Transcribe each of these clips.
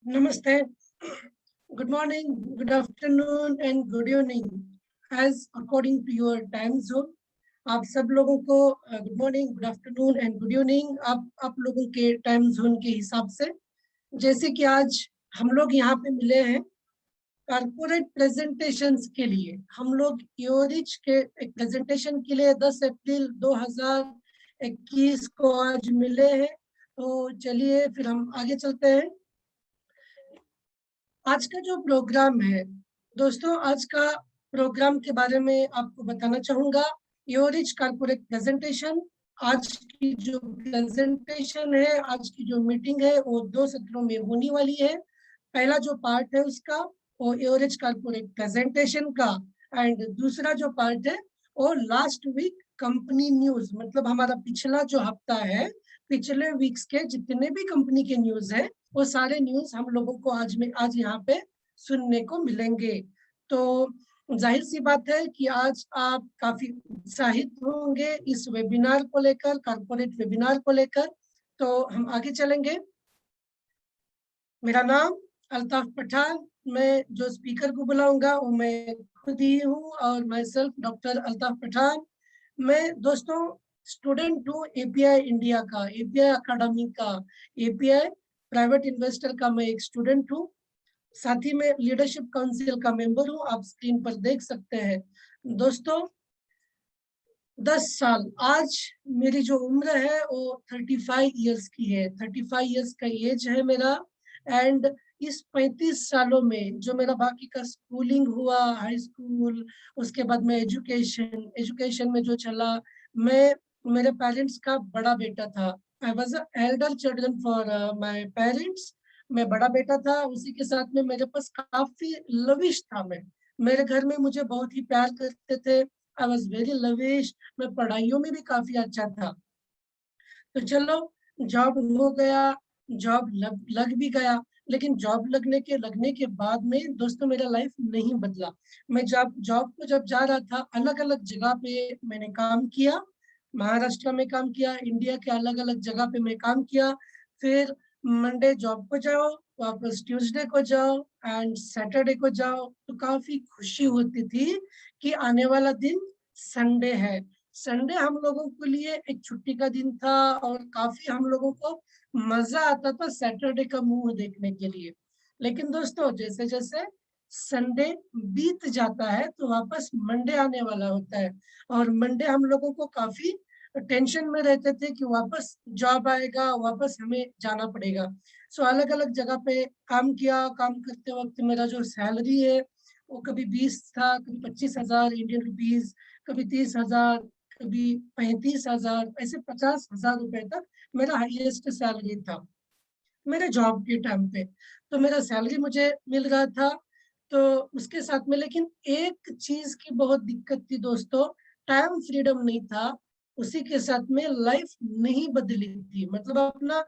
Namaste. Good morning, good afternoon and good evening. As according to your time zone, आप सब लोगों को good morning, good afternoon and good evening आप लोगों के टाइम जोन के हिसाब से, जैसे कि आज हम लोग यहाँ पे मिले हैं कारपोरेट प्रेजेंटेशंस के लिए। हम लोग योरिच के एक प्रेजेंटेशन के लिए 10 अप्रैल 2021 को आज मिले हैं। तो चलिए फिर हम आगे चलते हैं। आज का जो प्रोग्राम है दोस्तों, आज का प्रोग्राम के बारे में आपको बताना चाहूंगा। योरिच कारपोरेट प्रेजेंटेशन, आज की जो प्रेजेंटेशन है, आज की जो मीटिंग है वो 2 सत्रों में होने वाली है। पहला जो पार्ट है उसका वो योरिच कारपोरेट प्रेजेंटेशन का, एंड दूसरा जो पार्ट है वो लास्ट वीक कंपनी न्यूज, मतलब हमारा पिछला जो हफ्ता है, पिछले वीक्स के जितने भी कंपनी के न्यूज है वो सारे न्यूज हम लोगों को आज यहाँ पे सुनने को मिलेंगे। तो जाहिर सी बात है कि आज आप काफी उत्साहित होंगे इस वेबिनार को लेकर, कारपोरेट वेबिनार को लेकर। तो हम आगे चलेंगे। मेरा नाम अल्ताफ पठान, मैं जो स्पीकर को बुलाऊंगा वो मैं खुद ही हूँ, और मैं सेल्फ डॉक्टर अल्ताफ पठान। मैं दोस्तों स्टूडेंट हूँ एपीआई इंडिया का, एपीआई अकाडमी का, एपीआई प्राइवेट इन्वेस्टर का मैं एक स्टूडेंट हूँ। साथ ही में लीडरशिप काउंसिल का मेंबर हूँ, आप स्क्रीन पर देख सकते हैं। दोस्तों 10 साल, आज मेरी जो उम्र है वो 35 इयर्स की है, 35 इयर्स का एज है मेरा। एंड इस 35 सालों में जो मेरा बाकी का स्कूलिंग हुआ, हाई स्कूल, उसके बाद में एजुकेशन में जो चला, मैं मेरे पेरेंट्स का बड़ा बेटा था। I was Elder children for my parents. मैं बड़ा बेटा था, उसी के साथ में मेरे पास काफी लविश था। मैं मेरे घर में मुझे बहुत ही प्यार करते थे। I was very lavish. मैं पढ़ाइयों में भी काफी अच्छा था। तो चलो जॉब हो गया, जॉब लग भी गया, लेकिन जॉब लगने के बाद में दोस्तों मेरा लाइफ नहीं बदला। मैं जॉब को जब जा रहा था, अलग अलग जगह पे मैंने काम किया। महाराष्ट्र में काम किया, इंडिया के अलग अलग जगह पे मैं काम किया। फिर मंडे जॉब को जाओ, वापस ट्यूसडे को जाओ एंड सैटरडे को जाओ। तो काफी खुशी होती थी कि आने वाला दिन संडे है। संडे हम लोगों के लिए एक छुट्टी का दिन था, और काफी हम लोगों को मजा आता था सैटरडे का मुंह देखने के लिए। लेकिन दोस्तों जैसे जैसे संडे बीत जाता है तो वापस मंडे आने वाला होता है, और मंडे हम लोगों को काफी टेंशन में रहते थे कि वापस जॉब आएगा, वापस हमें जाना पड़ेगा। सो अलग अलग जगह पे काम किया। काम करते वक्त मेरा जो सैलरी है वो कभी 20 था, कभी 25,000 इंडियन रुपीज, कभी 30,000, कभी 35,000, ऐसे 50,000 रुपए तक मेरा हाईएस्ट सैलरी था मेरे जॉब के टाइम पे। तो मेरा सैलरी मुझे मिल रहा था। तो उसके साथ में लेकिन एक चीज की बहुत दिक्कत थी दोस्तों, टाइम फ्रीडम नहीं था। उसी के साथ में लाइफ नहीं बदली थी, मतलब अपना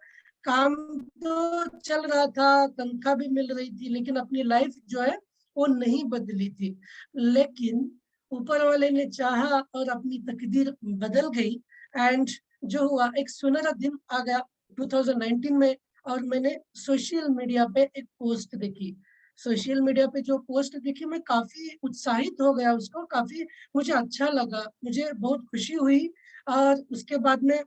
काम तो चल रहा था, तनख्वाह भी मिल रही थी, लेकिन अपनी लाइफ जो है वो नहीं बदली थी। लेकिन ऊपर वाले ने चाहा और अपनी तकदीर बदल गई। एंड जो हुआ, एक सुनहरा दिन आ गया 2019 में, और मैंने सोशल मीडिया पे एक पोस्ट देखी। सोशल मीडिया पे जो पोस्ट देखी, मैं काफी उत्साहित हो गया, उसको काफी मुझे अच्छा लगा, मुझे बहुत खुशी हुई। और उसके बाद में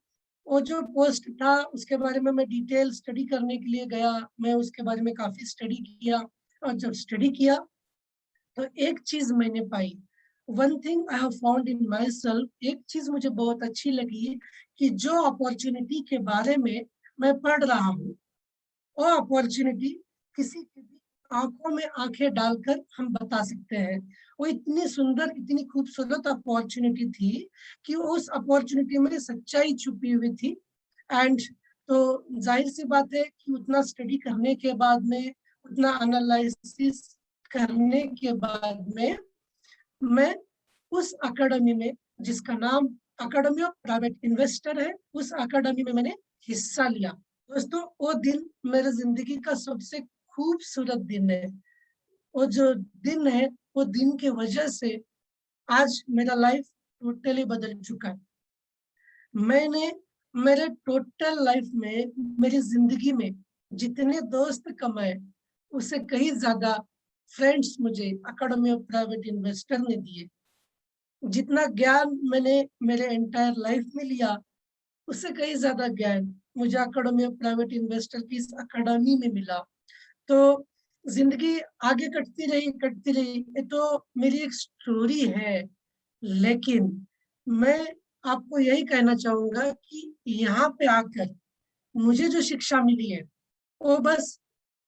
वो जो पोस्ट था उसके बारे में मैं डिटेल स्टडी करने के लिए गया। मैं उसके बारे में काफी स्टडी किया, और जब स्टडी किया तो एक चीज मैंने पाई। One thing I have found in myself, एक चीज मुझे बहुत अच्छी लगी कि जो अपॉर्चुनिटी के बारे में मैं पढ़ रहा हूँ, वो अपॉर्चुनिटी किसी की भी आंखों में आंखें डालकर हम बता सकते हैं। वो इतनी सुंदर, इतनी खूबसूरत अपॉर्चुनिटी थी कि उस अपॉर्चुनिटी में सच्चाई छुपी हुई थी। एंड तो जाहिर सी बात है कि उतना स्टडी करने के बाद में, उतना एनालिसिस करने के बाद में, मैं उस अकेडमी में, जिसका नाम अकेडमी ऑफ प्राइवेट इन्वेस्टर है, उस अकेडमी में मैंने हिस्सा लिया। दोस्तों वो दिन मेरे जिंदगी का सबसे खूबसूरत दिन है। वो जो दिन है, वो दिन की वजह से आज मेरा लाइफ टोटली बदल चुका है। मैंने मेरे टोटल लाइफ में, मेरी जिंदगी में जितने दोस्त कमाए, उससे कहीं ज्यादा फ्रेंड्स मुझे अकेडमी ऑफ प्राइवेट इन्वेस्टर ने दिए। जितना ज्ञान मैंने मेरे एंटायर लाइफ में लिया, उससे कहीं ज्यादा ज्ञान मुझे अकेडमी ऑफ प्राइवेट इन्वेस्टर की इस अकेडमी में मिला। तो जिंदगी आगे कटती रही, ये तो मेरी एक स्टोरी है। लेकिन मैं आपको यही कहना चाहूंगा कि यहाँ पे आकर मुझे जो शिक्षा मिली है, वो बस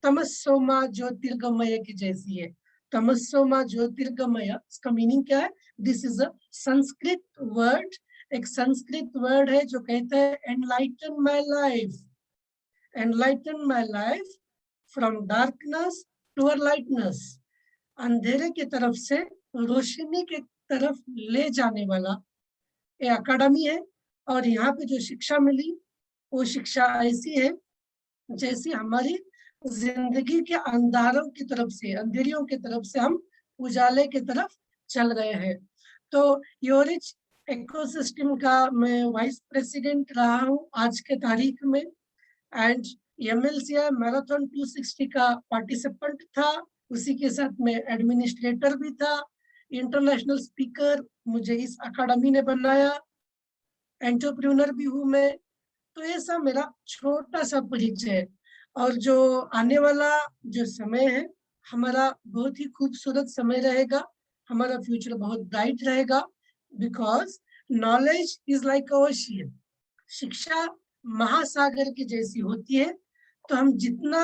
तमस्सोमा ज्योतिर्गमय की जैसी है। तमस्सोमा ज्योतिर्गमय, इसका मीनिंग क्या है? This is a Sanskrit word. एक संस्कृत वर्ड है जो कहता है enlighten my life, enlighten my life from darkness to lightness. अंधेरे की तरफ से रोशनी की तरफ ले जाने वाला ये अकादमी है। और यहाँ पे जो शिक्षा मिली, वो शिक्षा ऐसी है जैसी हमारी जिंदगी के अंधारों की तरफ से, अंधेरियों की तरफ से हम उजाले की तरफ चल रहे हैं। तो योरिच इकोसिस्टम का मैं वाइस प्रेसिडेंट रहा हूँ आज के तारीख में। एंड एमएलसीआई मैराथन 260 का पार्टिसिपेंट था, उसी के साथ में एडमिनिस्ट्रेटर भी था, इंटरनेशनल स्पीकर मुझे इस अकादमी ने बनाया, एंटरप्रेन्योर भी हूँ मैं। तो ये सब मेरा छोटा सा परिचय है। और जो आने वाला जो समय है, हमारा बहुत ही खूबसूरत समय रहेगा, हमारा फ्यूचर बहुत ब्राइट रहेगा। Because knowledge is like ocean, शिक्षा महासागर की जैसी होती है। तो हम जितना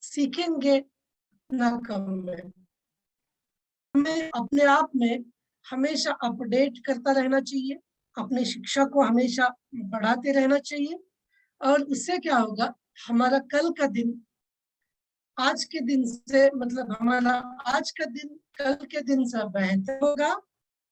सीखेंगे उतना कम है। हमें अपने आप में हमेशा अपडेट करता रहना चाहिए, अपनी शिक्षा को हमेशा बढ़ाते रहना चाहिए। और उससे क्या होगा, हमारा कल का दिन आज के दिन से, मतलब हमारा आज का दिन कल के दिन से बेहतर होगा,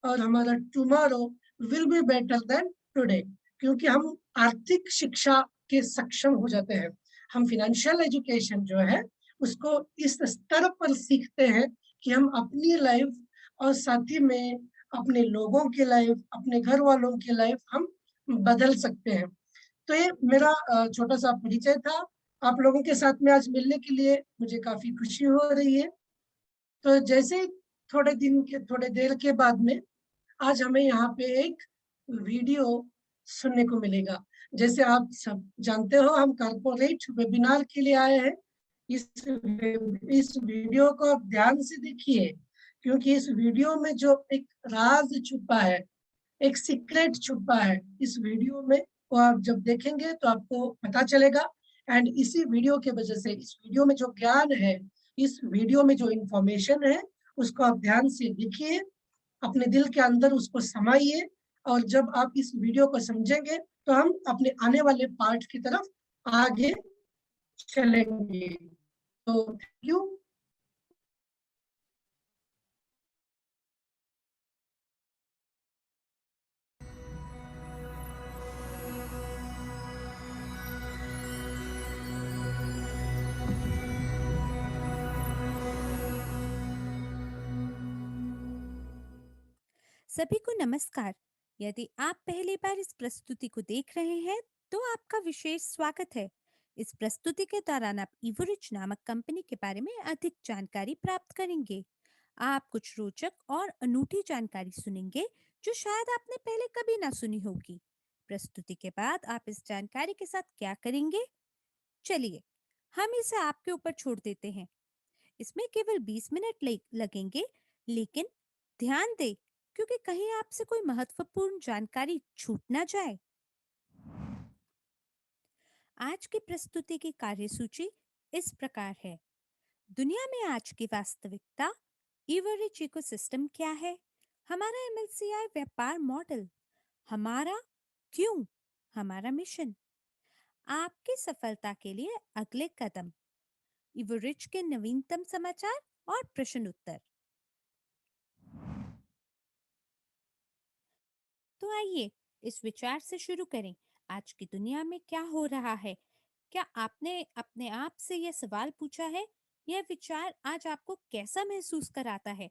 और हमारा tomorrow will be better than today. क्योंकि हम आर्थिक शिक्षा के सक्षम हो जाते हैं, हम फिनेंशियल एजुकेशन जो है उसको इस स्तर पर सीखते हैं कि हम अपनी लाइफ और साथ ही में अपने लोगों की लाइफ, अपने घर वालों की लाइफ हम बदल सकते हैं। तो ये मेरा छोटा सा परिचय था। आप लोगों के साथ में आज मिलने के लिए मुझे काफी खुशी हो रही है। तो जैसे ही थोड़े देर के बाद में आज हमें यहाँ पे एक वीडियो सुनने को मिलेगा। जैसे आप सब जानते हो, हम कारपोरेट वेबिनार के लिए आए हैं। इस वीडियो को आप ध्यान से देखिए, क्योंकि इस वीडियो में जो एक राज छुपा है, एक सीक्रेट छुपा है इस वीडियो में, वो आप जब देखेंगे तो आपको पता चलेगा। एंड इसी वीडियो के वजह से, इस वीडियो में जो ज्ञान है, इस वीडियो में जो इंफॉर्मेशन है, उसको आप ध्यान से लिखिए, अपने दिल के अंदर उसको समाइए। और जब आप इस वीडियो को समझेंगे तो हम अपने आने वाले पार्ट की तरफ आगे चलेंगे। तो थैंक यू। सभी को नमस्कार। यदि आप पहली बार इस प्रस्तुति को देख रहे हैं तो आपका विशेष स्वागत है। इस प्रस्तुति के दौरान आप इवोरिच नामक कंपनी के बारे में अधिक जानकारी प्राप्त करेंगे। आप कुछ रोचक और अनूठी जानकारी सुनेंगे जो शायद आपने पहले कभी ना सुनी होगी। प्रस्तुति के बाद आप इस जानकारी के साथ क्या करेंगे? चलिए, हम इसे आपके ऊपर छोड़ देते हैं। इसमें केवल 20 मिनट लगेंगे, लेकिन ध्यान दें क्योंकि कहीं आपसे कोई महत्वपूर्ण जानकारी छूट ना जाए। आज की प्रस्तुति की कार्यसूची इस प्रकार है। दुनिया में आज की वास्तविकता, इवरिच इकोसिस्टम क्या है, हमारा एमएलसीआई व्यापार मॉडल, हमारा क्यों, हमारा मिशन, आपकी सफलता के लिए अगले कदम, इवरिच के नवीनतम समाचार और प्रश्न उत्तर। तो आइए इस विचार से शुरू करें। आज की दुनिया में क्या हो रहा है? क्या आपने अपने आप से यह सवाल पूछा है? यह विचार आज आपको कैसा महसूस कराता है?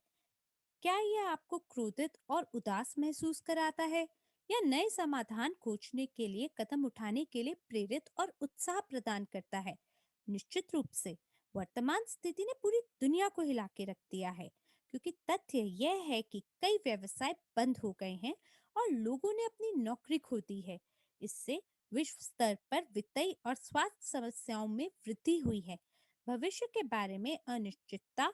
क्या यह आपको क्रोधित और उदास महसूस कराता है, या नए समाधान खोजने के लिए कदम उठाने के लिए प्रेरित और उत्साह प्रदान करता है? निश्चित रूप से वर्तमान स्थिति ने पूरी दुनिया को हिला के रख दिया है, क्योंकि तथ्य यह है कि कई व्यवसाय बंद हो गए हैं और लोगों ने अपनी नौकरी खो दी है। इससे विश्व स्तर पर वित्तीय और स्वास्थ्य समस्याओं में वृद्धि हुई है। भविष्य के बारे में अनिश्चितता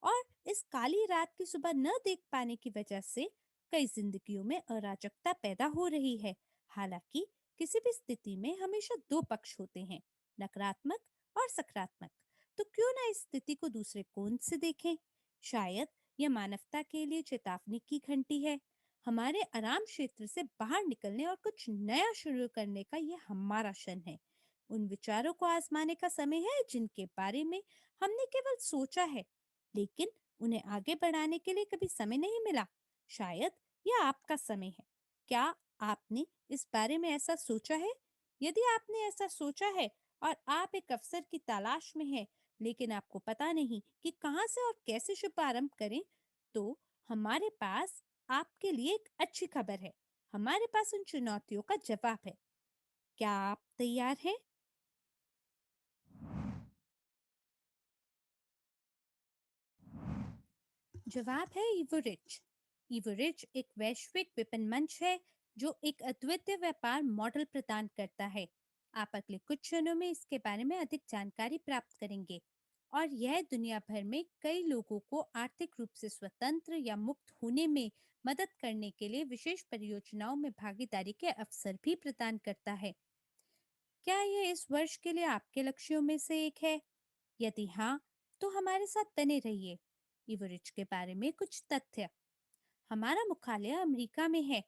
और इस काली रात की सुबह न देख पाने की वजह से कई जिंदगियों में अराजकता पैदा हो रही है। हालांकि किसी भी स्थिति में हमेशा दो पक्ष होते हैं, नकारात्मक और सकारात्मक। तो क्यों ना इस स्थिति को दूसरे कोण से देखें। शायद यह मानवता के लिए चेतावनी की घंटी है। हमारे आराम क्षेत्र से बाहर निकलने और कुछ नया शुरू करने का यह हमारा क्षण है। उन विचारों को आजमाने का समय है जिनके बारे में हमने केवल सोचा है, लेकिन उन्हें आगे बढ़ाने के लिए कभी समय नहीं मिला। शायद यह आपका समय है। क्या आपने इस बारे में ऐसा सोचा है? यदि आपने ऐसा सोचा है और आप एक अवसर की तलाश में हैं, लेकिन आपको पता नहीं कि कहां से और कैसे शुभारंभ करें, तो हमारे पास आपके लिए एक अच्छी खबर है। हमारे पास उन चुनौतियों का जवाब है। क्या आप तैयार हैं? जवाब है इवोरिच। इवोरिच एक वैश्विक विपणन मंच है जो एक अद्वितीय व्यापार मॉडल प्रदान करता है। आप अगले कुछ क्षणों में इसके बारे में अधिक जानकारी प्राप्त करेंगे और यह दुनिया भर में कई लोगों को आर्थिक रूप से स्वतंत्र या मुक्त होने में मदद करने के लिए विशेष परियोजनाओं में भागीदारी के अवसर भी प्रदान करता है। क्या यह इस वर्ष के लिए आपके लक्ष्यों में से एक है? यदि हाँ, तो हमारे साथ बने रहिए। इवरिच के बारे में कुछ तथ्य। हमारा मुख्यालय अमेरिका में है।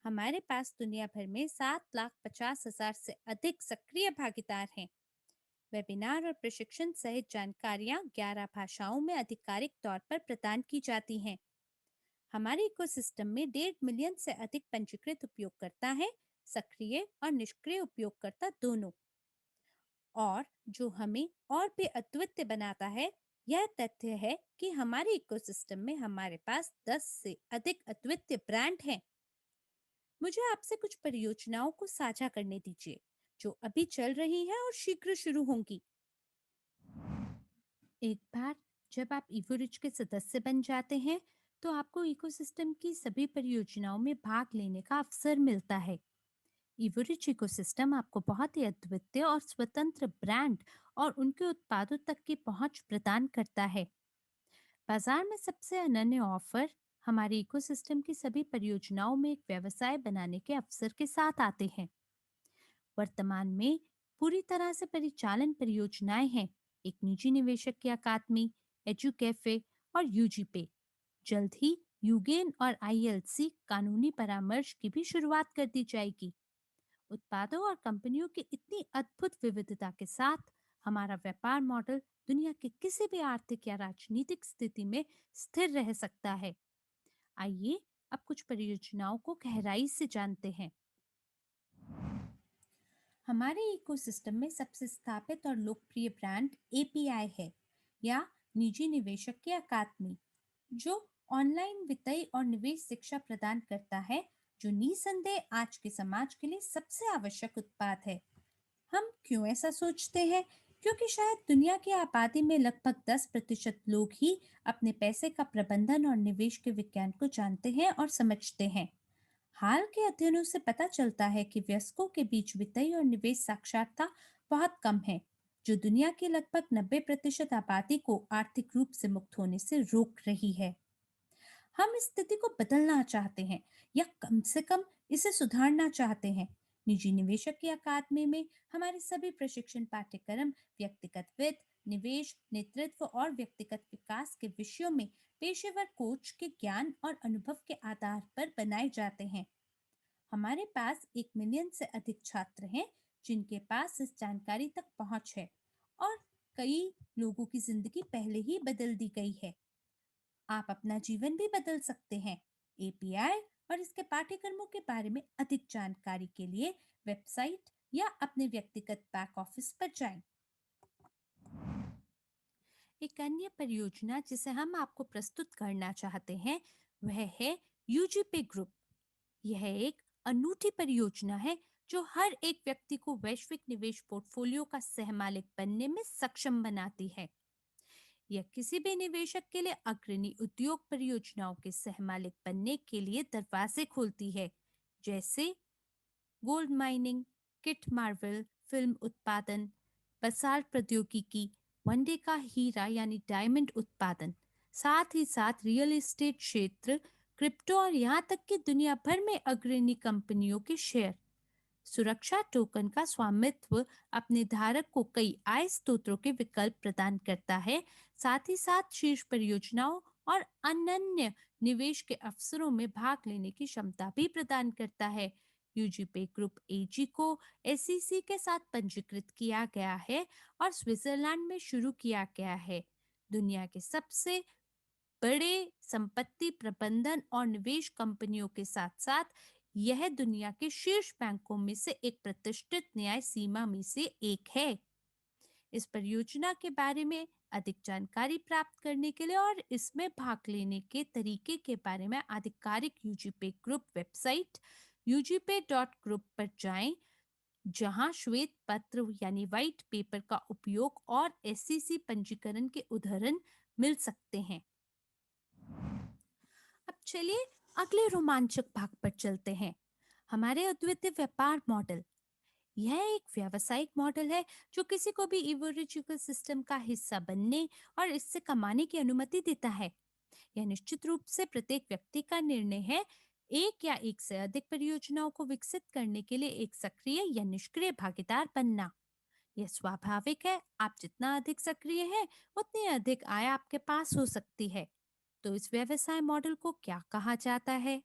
हमारे पास दुनिया भर में 7,50,000 से अधिक सक्रिय भागीदार हैं। वेबिनार और प्रशिक्षण सहित जानकारियां 11 भाषाओं में आधिकारिक तौर पर प्रदान की जाती हैं। हमारे इकोसिस्टम में 1.5 मिलियन से अधिक पंजीकृत उपयोगकर्ता हैं, सक्रिय और निष्क्रिय उपयोगकर्ता दोनों। और जो हमें और भी अद्वितीय बनाता है, यह तथ्य है कि हमारे इकोसिस्टम में हमारे पास 10 से अधिक अद्वितीय ब्रांड हैं। मुझे आपसे कुछ परियोजनाओं को साझा करने दीजिए जो अभी चल रही हैं और शीघ्र शुरू होंगी। एक बार जब आप इवोरिच के सदस्य बन जाते हैं, तो आपको इकोसिस्टम की सभी परियोजनाओं में भाग लेने का अवसर मिलता है। इवोरिच इकोसिस्टम आपको बहुत ही अद्वितीय और स्वतंत्र ब्रांड और उनके उत्पादों तक की पहुंच प्रदान करता है। बाजार में सबसे अनन्य ऑफर हमारे इकोसिस्टम की सभी परियोजनाओं में एक व्यवसाय बनाने के अवसर के साथ आते हैं। वर्तमान में पूरी तरह से परिचालन परियोजनाएं हैं। एक निजी निवेशक की अकादमी, एजू कैफे और यूजीपे। जल्द ही यूगेन और आईएलसी कानूनी परामर्श की भी शुरुआत कर दी जाएगी। उत्पादों और कंपनियों की इतनी अद्भुत विविधता के साथ हमारा व्यापार मॉडल दुनिया के किसी भी आर्थिक या राजनीतिक स्थिति में स्थिर रह सकता है। आइए अब कुछ परियोजनाओं को गहराई से जानते हैं। हमारे इकोसिस्टम में सबसे स्थापित और लोकप्रिय ब्रांड एपीआई है, या निजी निवेशक की अकादमी, जो ऑनलाइन वित्तीय और निवेश शिक्षा प्रदान करता है, जो निसंदेह आज के समाज के लिए सबसे आवश्यक उत्पाद है। हम क्यों ऐसा सोचते हैं? क्योंकि शायद दुनिया की आबादी में लगभग 10% लोग ही अपने पैसे का प्रबंधन और निवेश के विज्ञान को जानते हैं और समझते हैं। हाल के अध्ययनों से पता चलता है कि वयस्कों के बीच वित्तीय और निवेश साक्षरता बहुत कम है, जो दुनिया की लगभग 90% आबादी को आर्थिक रूप से मुक्त होने से रोक रही है। हम इस स्थिति को बदलना चाहते हैं, या कम से कम इसे सुधारना चाहते हैं। निजी निवेशक की अकादमी में हमारे सभी प्रशिक्षण पाठ्यक्रम व्यक्तिगत वित्त, निवेश, नेतृत्व और व्यक्तिगत विकास के विषयों में पेशेवर कोच के ज्ञान और अनुभव के आधार पर बनाए जाते हैं। हमारे पास 1 मिलियन से अधिक छात्र हैं जिनके पास इस जानकारी तक पहुंच है, और कई लोगों की जिंदगी पहले ही बदल दी गई है। आप अपना जीवन भी बदल सकते हैं। एपीआई और इसके पाठ्यक्रमों के बारे में अधिक जानकारी के लिए वेबसाइट या अपने व्यक्तिगत बैक ऑफिस पर जाएं। एक अन्य परियोजना जिसे हम आपको प्रस्तुत करना चाहते हैं, वह है यूजीपे ग्रुप। यह एक अनूठी परियोजना है जो हर एक व्यक्ति को वैश्विक निवेश पोर्टफोलियो का सहमालिक बनने में सक्षम बनाती है। यह किसी भी निवेशक के लिए अग्रणी उद्योग परियोजनाओं के सहमालिक बनने के लिए दरवाजे खोलती है, जैसे gold mining, kit Marvel, film उत्पादन, बसाल्ट प्रौद्योगिकी, वनडे का हीरा यानी डायमंड उत्पादन, साथ ही साथ रियल एस्टेट क्षेत्र, क्रिप्टो और यहाँ तक कि दुनिया भर में अग्रणी कंपनियों के शेयर। सुरक्षा टोकन का स्वामित्व अपने धारक को कई आय स्रोतों के विकल्प प्रदान करता है, साथ ही साथ शीर्ष परियोजनाओं और अनन्य निवेश के अवसरों में भाग लेने की क्षमता भी प्रदान करता है। यूजीपे ग्रुप एजी को एसईसी के साथ पंजीकृत किया गया है और स्विट्जरलैंड में शुरू किया गया है। दुनिया के सबसे बड़े संपत्ति प्रबंधन और निवेश कंपनियों के साथ साथ यह दुनिया के शीर्ष बैंकों में से एक प्रतिष्ठित न्याय सीमा में से एक है। इस परियोजना के बारे में अधिक जानकारी प्राप्त करने के लिए और इसमें भाग लेने के तरीके के बारे में आधिकारिक यूजीपे ग्रुप वेबसाइट ugp.group पर जाएं, जहां श्वेत पत्र यानी व्हाइट पेपर का उपयोग और एससीसी पंजीकरण के उदाहरण मिल सकते हैं। अब चलिए अगले रोमांचक भाग पर चलते हैं। हमारे अद्वितीय व्यापार मॉडल। यह एक व्यावसायिक मॉडल है जो किसी को भी इवोरिच इकोसिस्टम का हिस्सा बनने और इससे कमाने की अनुमति देता है। यह निश्चित रूप से प्रत्येक व्यक्ति का निर्णय है, एक या एक से अधिक परियोजनाओं को विकसित करने के लिए एक सक्रिय या निष्क्रिय भागीदार बनना। यह स्वाभाविक है, आप जितना अधिक सक्रिय हैं उतनी अधिक आय आपके पास हो सकती है। तो इस व्यवसाय मॉडल को क्या कहा जाता है?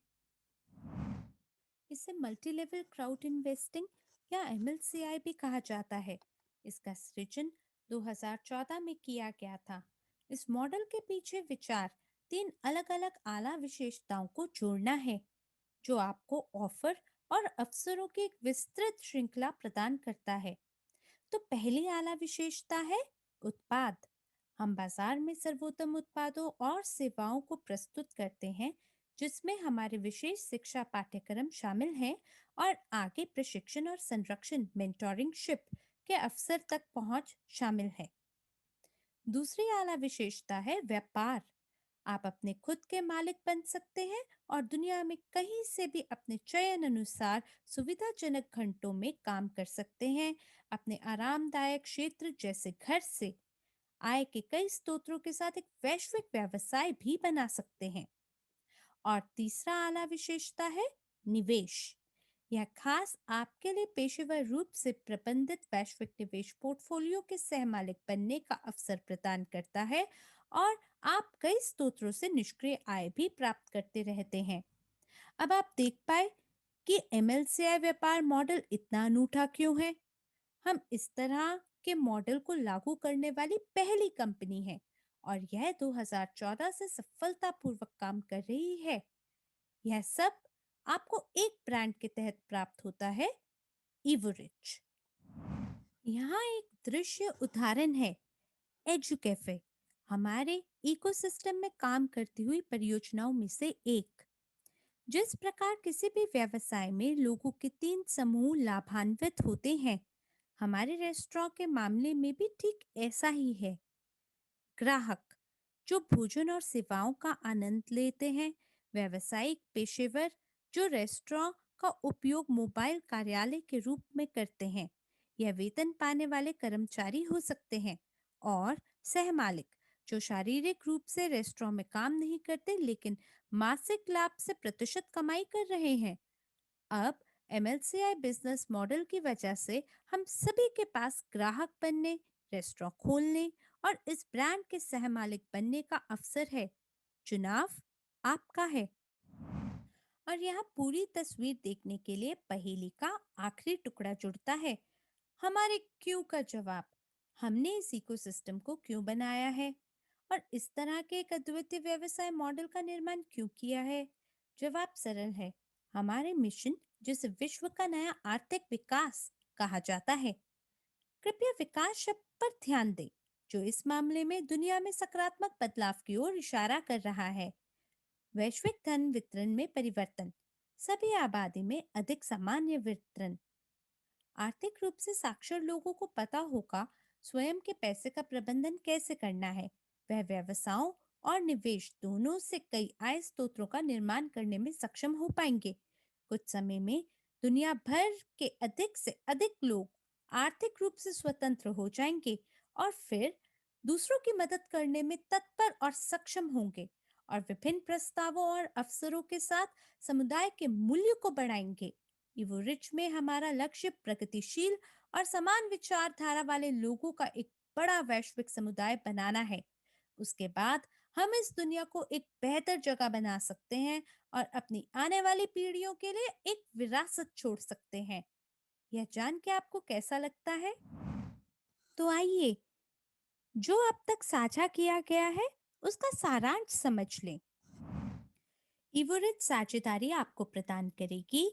इसे मल्टी लेवल क्राउड इन्वेस्टिंग या एमएलसीआई भी कहा जाता है। इसका सृजन 2014 में किया गया था। इस मॉडल के पीछे विचार तीन अलग अलग आला विशेषताओं को जोड़ना है, जो आपको ऑफर और अवसरों की एक विस्तृत श्रृंखला प्रदान करता है। तो पहली आला विशेषता है उत्पाद। हम बाजार में सर्वोत्तम उत्पादों और सेवाओं को प्रस्तुत करते हैं, जिसमें हमारे विशेष शिक्षा पाठ्यक्रम शामिल हैं और आगे प्रशिक्षण और संरक्षण मेंटोरिंगशिप के अवसर तक पहुंच शामिल है। दूसरी आला विशेषता है व्यापार। आप अपने खुद के मालिक बन सकते हैं और दुनिया में कहीं से भी अपने चयन अनुसार सुविधाजनक घंटों में काम कर सकते हैं, अपने आरामदायक क्षेत्र जैसे घर से आय के कई स्रोतों के साथ एक वैश्विक व्यवसाय भी बना सकते हैं। और तीसरा आला विशेषता है निवेश। यह खास आपके लिए पेशेवर रूप से प्रबंधित वैश्विक निवेश पोर्टफोलियो के सहमालिक बनने का अवसर प्रदान करता है और आप कई स्रोतों से निष्क्रिय आय भी प्राप्त करते रहते हैं। अब आप देख पाए कि एमएलसीआई व्यापार मॉडल इतना अनूठा क्यों है। हम इस तरह के मॉडल को लागू करने वाली पहली कंपनी है और यह 2014 से सफलतापूर्वक काम कर रही है। यह सब आपको एक ब्रांड के तहत प्राप्त होता है, इवोरिच। यहाँ एक दृश्य उदाहरण है एजुकेफे, हमारे इकोसिस्टम में काम करती हुई परियोजनाओं में से एक। जिस प्रकार किसी भी व्यवसाय में लोगों के तीन समूह लाभान्वित होते हैं, हमारे रेस्टोरेंट के मामले में भी ठीक ऐसा ही है। ग्राहक जो भोजन और सेवाओं का आनंद लेते हैं, व्यावसायिक पेशेवर जो रेस्टोरेंट का उपयोग मोबाइल कार्यालय के रूप में करते हैं, यह वेतन पाने वाले कर्मचारी हो सकते हैं, और सहमालिक जो शारीरिक रूप से रेस्टोरेंट में काम नहीं करते लेकिन मासिक लाभ से प्रतिशत कमाई कर रहे हैं। अब एमएलसीआई बिजनेस मॉडल की वजह से हम सभी के पास ग्राहक बनने, रेस्टोरेंट खोलने और इस ब्रांड के सहमालिक बनने का अवसर है। चुनाव आपका है। और यहाँ पूरी तस्वीर देखने के लिए पहेली का आखिरी टुकड़ा जुड़ता है, हमारे क्यों का जवाब। हमने इस इकोसिस्टम को क्यों बनाया है और इस तरह के एक अद्वितीय व्यवसाय मॉडल का निर्माण क्यों किया है। जवाब सरल है, हमारे मिशन, जिसे विश्व का नया आर्थिक विकास कहा जाता है। कृपया विकास शब्द पर ध्यान दें, जो इस मामले में दुनिया में सकारात्मक बदलाव की ओर इशारा कर रहा है। वैश्विक धन वितरण में परिवर्तन, सभी आबादी में अधिक सामान्य वितरण। आर्थिक रूप से साक्षर लोगों को पता होगा स्वयं के पैसे का प्रबंधन कैसे करना है, वह व्यवसायों और निवेश दोनों से कई आय स्रोतों का निर्माण करने में सक्षम हो पाएंगे। कुछ समय में दुनिया भर के अधिक से अधिक लोग आर्थिक रूप से स्वतंत्र हो जाएंगे और फिर दूसरों की मदद करने में तत्पर और सक्षम होंगे और विभिन्न प्रस्तावों और अवसरों के साथ समुदाय के मूल्य को बढ़ाएंगे। इवो रिच में हमारा लक्ष्य प्रगतिशील और समान विचारधारा वाले लोगों का एक बड़ा वैश्विक समुदाय बनाना है। उसके बाद हम इस दुनिया को एक बेहतर जगह बना सकते हैं और अपनी आने वाली पीढ़ियों के लिए एक विरासत छोड़ सकते हैं। यह जान के आपको कैसा लगता है? तो आइए, जो अब तक साझा किया गया है उसका सारांश समझ लें। इवोरिच साझेदारी आपको प्रदान करेगी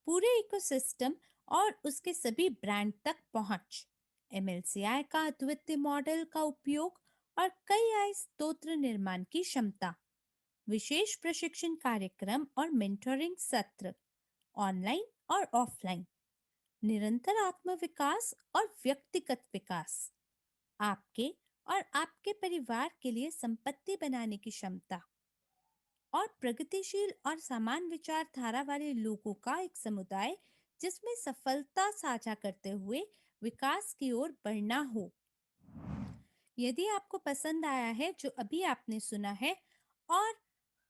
पूरे इकोसिस्टम और उसके सभी ब्रांड तक पहुंच, एमएलसीआई का अद्वितीय मॉडल का उपयोग और कई आय स्रोत निर्माण की क्षमता, विशेष प्रशिक्षण कार्यक्रम और मेंटोरिंग सत्र, ऑनलाइन और ऑफलाइन, निरंतर आत्म विकास और व्यक्तिगत विकास, आपके और आपके परिवार के लिए संपत्ति बनाने की क्षमता और प्रगतिशील और समान विचारधारा वाले लोगों का एक समुदाय जिसमें सफलता साझा करते हुए विकास की ओर बढ़ना हो। यदि आपको पसंद आया है जो अभी आपने सुना है और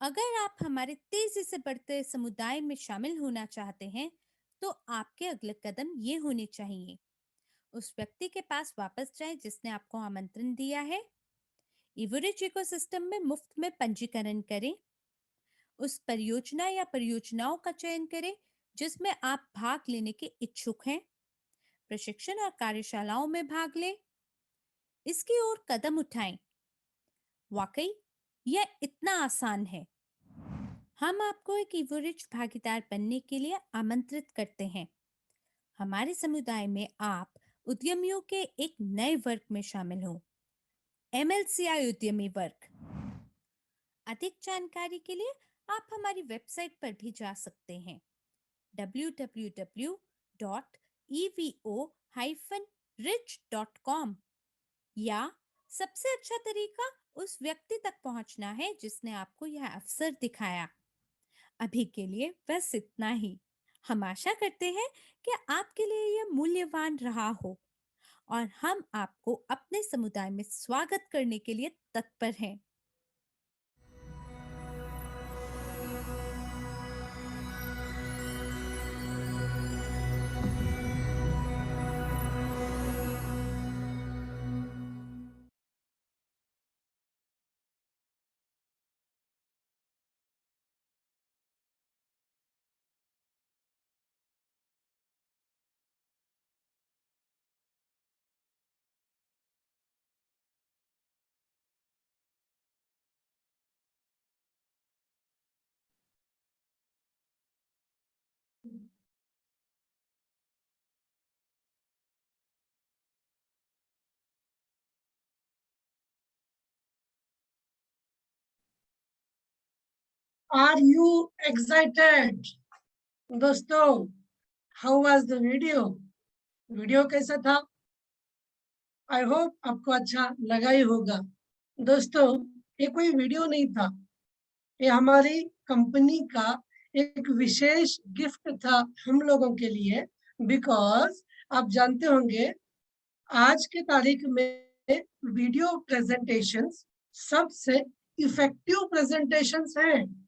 अगर आप हमारे तेजी से बढ़ते समुदाय में शामिल होना चाहते हैं, तो आपके अगले कदम ये होने चाहिए। उस व्यक्ति के पास वापस जाएं जिसने आपको आमंत्रण दिया है। इवोरिच इकोसिस्टम में मुफ्त में पंजीकरण करें। उस परियोजना या परियोजनाओं का चयन करें जिसमें आप भाग लेने के इच्छुक हैं। प्रशिक्षण और कार्यशालाओं में भाग लें। इसकी ओर कदम उठाएं। वाकई यह इतना आसान है। हम आपको एक इवोरिच भागीदार बनने के लिए आमंत्रित करते हैं। हमारे समुदाय में आप उद्यमियों के एक नए वर्ग में शामिल हो, एमएलसीआई उद्यमी वर्ग। अधिक जानकारी के लिए आप हमारी वेबसाइट पर भी जा सकते हैं, www.evo-rich.com, या सबसे अच्छा तरीका उस व्यक्ति तक पहुंचना है जिसने आपको यह अवसर दिखाया। अभी के लिए बस इतना ही। हम आशा करते हैं कि आपके लिए यह मूल्यवान रहा हो और हम आपको अपने समुदाय में स्वागत करने के लिए तत्पर हैं। Are you excited? दोस्तों, how was the video? Video कैसा था? आई होप आपको अच्छा लगा ही होगा। दोस्तों, ये कोई वीडियो नहीं था, ये हमारी कंपनी का एक विशेष गिफ्ट था हम लोगों के लिए। बिकॉज आप जानते होंगे आज के तारीख में वीडियो प्रेजेंटेशंस सबसे इफेक्टिव प्रेजेंटेशंस हैं।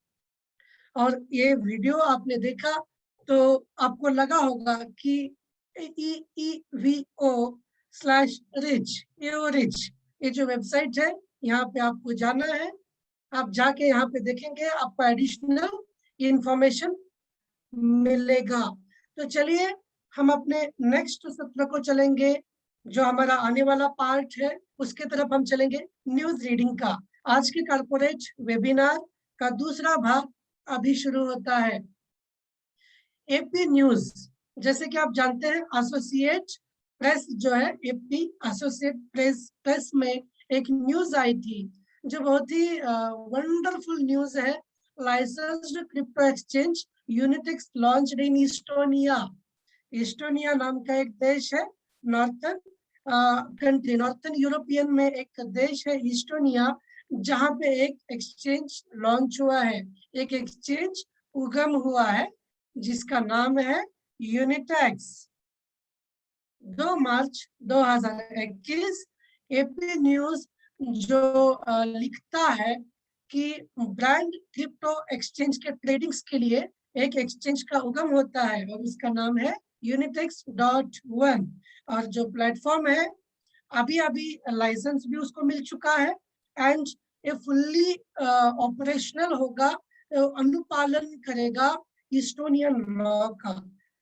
और ये वीडियो आपने देखा तो आपको लगा होगा कि EEVO/rich ये जो वेबसाइट है, यहाँ पे आपको जाना है। आप जाके यहाँ पे देखेंगे आपको एडिशनल इंफॉर्मेशन मिलेगा। तो चलिए हम अपने नेक्स्ट सत्र को चलेंगे, जो हमारा आने वाला पार्ट है उसके तरफ हम चलेंगे, न्यूज रीडिंग का। आज के कॉर्पोरेट वेबिनार का दूसरा भाग अभी शुरू होता है। एपी न्यूज, जैसे कि आप जानते हैं एसोसिएट प्रेस जो है, एपी एसोसिएट प्रेस में एक न्यूज आई थी जो बहुत ही वंडरफुल न्यूज है। Licensed crypto exchange Unitix launched in Estonia. Estonia नाम का एक देश है नॉर्थन कंट्री, नॉर्थन यूरोपियन में एक देश है इस्टोनिया, जहाँ पे एक एक्सचेंज लॉन्च हुआ है, एक एक्सचेंज उगम हुआ है, जिसका नाम है यूनिटेक्स। 2 मार्च 2021 एपी न्यूज जो लिखता है कि ब्रांड क्रिप्टो एक्सचेंज के ट्रेडिंग्स के लिए एक एक्सचेंज का उगम होता है और उसका नाम है unitex.1। और जो प्लेटफॉर्म है अभी अभी लाइसेंस भी उसको मिल चुका है एंड ये फुल्ली ऑपरेशनल होगा, अनुपालन करेगा इस्टोनियन लॉ का।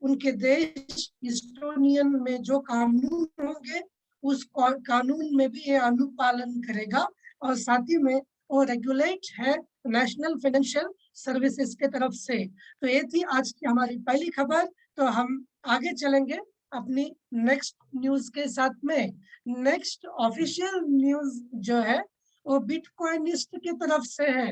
उनके देश इस्टोनियन में जो कानून होंगे उस कानून में भी ये अनुपालन करेगा और साथ ही में वो रेगुलेट है नेशनल फाइनेंशियल सर्विसेज के तरफ से। तो ये थी आज की हमारी पहली खबर। तो हम आगे चलेंगे अपनी नेक्स्ट न्यूज के साथ में। नेक्स्ट ऑफिशियल न्यूज जो है वो बिटकॉइनिस्ट की तरफ से है।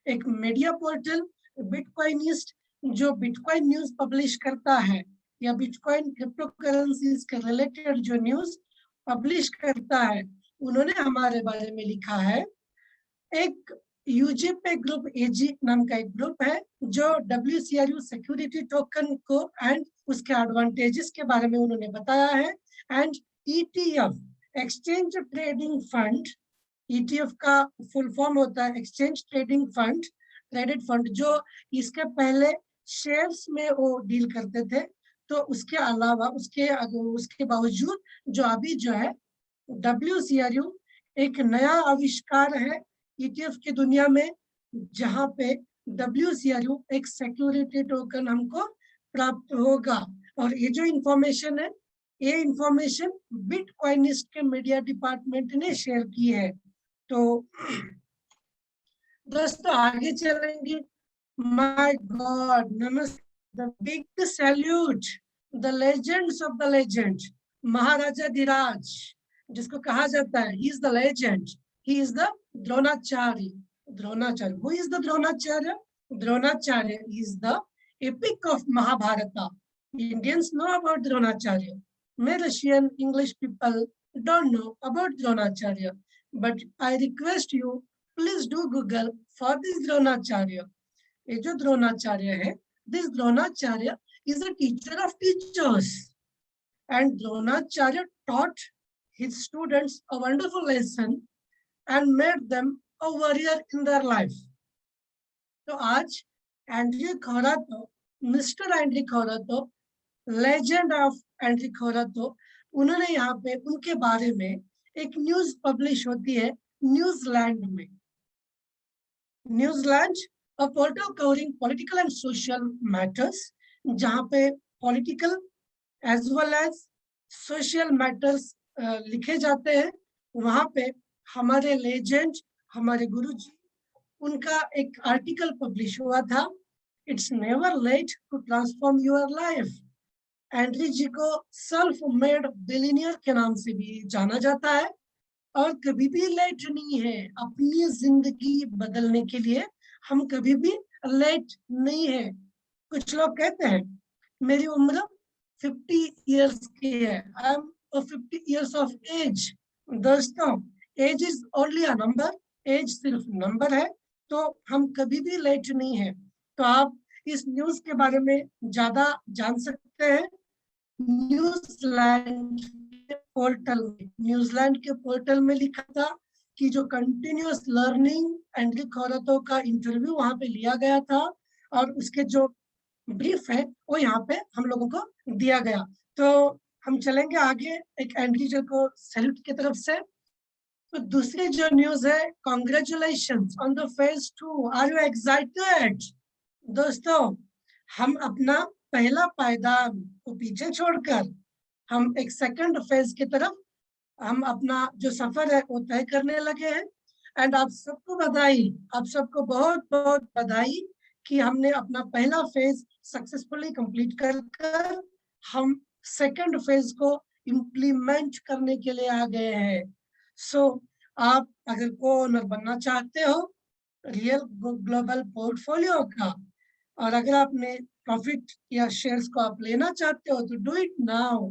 एक मीडिया पोर्टल बिटकॉइनिस्ट जो बिटकॉइन न्यूज पब्लिश करता है या बिटकॉइन क्रिप्टो करेंसीज के रिलेटेड जो न्यूज पब्लिश करता है, उन्होंने हमारे बारे में लिखा है। एक यूजीपे ग्रुप एजी नाम का एक ग्रुप है जो WCRU सिक्योरिटी टोकन को एंड उसके एडवांटेजेस के बारे में उन्होंने बताया है। And ETF exchange trading fund, ETF का फुल फॉर्म होता है exchange trading fund, credit fund, जो इसके पहले शेयर्स में वो डील करते थे। तो उसके अलावा उसके बावजूद जो अभी जो है WCRU एक नया आविष्कार है ETF की दुनिया में, जहां पे WCRU एक सिक्योरिटी टोकन हमको प्राप्त होगा। और ये जो इंफॉर्मेशन है, ये इंफॉर्मेशन बिटकॉइनिस्ट के मीडिया डिपार्टमेंट ने शेयर की है। तो दोस्तों आगे चलेंगे। माय गॉड, नमस्ते, the big salute, the legends of the legend, Maharaja Dhiraj, जिसको कहा जाता है he is the legend, he is the Dronacharya. Dronacharya, who is the Dronacharya? Dronacharya is the epic of Mahabharata. Indians know about Dronacharya. May Russian English people don't know about Dronacharya, but I request you, please do Google for this Dronacharya. ये जो द्रोणाचार्य है, this Dronacharya is a teacher of teachers, and Dronacharya taught his students a wonderful lesson and made them a warrior in their life. तो आज Andrew Khaurato, mister Andrew Khaurato, legend of Andrew Khaurato, उन्होंने यहाँ पे उनके बारे में एक news publish होती है न्यूजीलैंड में। New Zealand a portal covering political and social matters, जहाँ पे political as well as social matters लिखे जाते हैं। वहाँ पे हमारे लेजेंड, हमारे गुरुजी, उनका एक आर्टिकल पब्लिश हुआ था, it's never late to transform your life. Andrew ji को सेल्फ मेड बिलियनियर के नाम से भी जाना जाता है और कभी भी लेट नहीं है अपनी जिंदगी बदलने के लिए। हम कभी भी लेट नहीं है। कुछ लोग कहते हैं मेरी उम्र 50 इयर्स की है, I am 50 years of age. दोस्तों, age is only a number, age सिर्फ नंबर है, तो हम कभी भी लेट नहीं है। तो आप इस न्यूज के बारे में ज्यादा जान सकते हैं न्यूजीलैंड के पोर्टल में लिखा था कि जो कंटिन्यूअस लर्निंग एंड्रयू खौरातो का इंटरव्यू वहां पे लिया गया था और उसके जो ब्रीफ है वो यहाँ पे हम लोगों को दिया गया। तो हम चलेंगे आगे एक एंड्रयू जी को सैल्यूट की तरफ से। तो दूसरी जो न्यूज है, congratulations on the phase 2, are you excited? दोस्तों, हम अपना पहला पायदान को पीछे छोड़कर हम एक सेकंड फेज की तरफ हम अपना जो सफर है वो तय करने लगे हैं। एंड आप सबको बधाई, आप सबको बहुत बहुत बधाई कि हमने अपना पहला फेज सक्सेसफुली कंप्लीट कर हम सेकंड फेज को इम्प्लीमेंट करने के लिए आ गए हैं। सो आप अगर को ओनर बनना चाहते हो रियल ग्लोबल पोर्टफोलियो का, और अगर आपने प्रॉफिट या शेयर्स को आप लेना चाहते हो तो डू इट नाउ।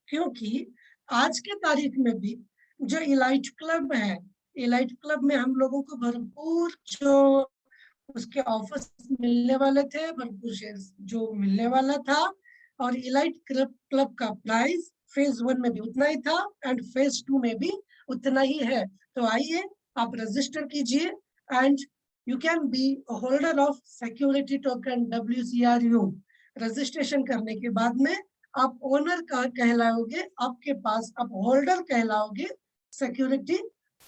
क्योंकि आज के तारीख में भी जो इलाइट क्लब है, इलाइट क्लब में हम लोगों को भरपूर जो उसके ऑफर्स मिलने वाले थे, भरपूर शेयर्स जो मिलने वाला था, और इलाइट क्लब का प्राइस फेज 1 में भी उतना ही था एंड फेज 2 में भी उतना ही है। तो आइए आप रजिस्टर कीजिए and you can be holder of security token WCRU। Registration करने के बाद में आप ओनर का कहलाओगे, आपके पास आप होल्डर कहलाओगे सिक्योरिटी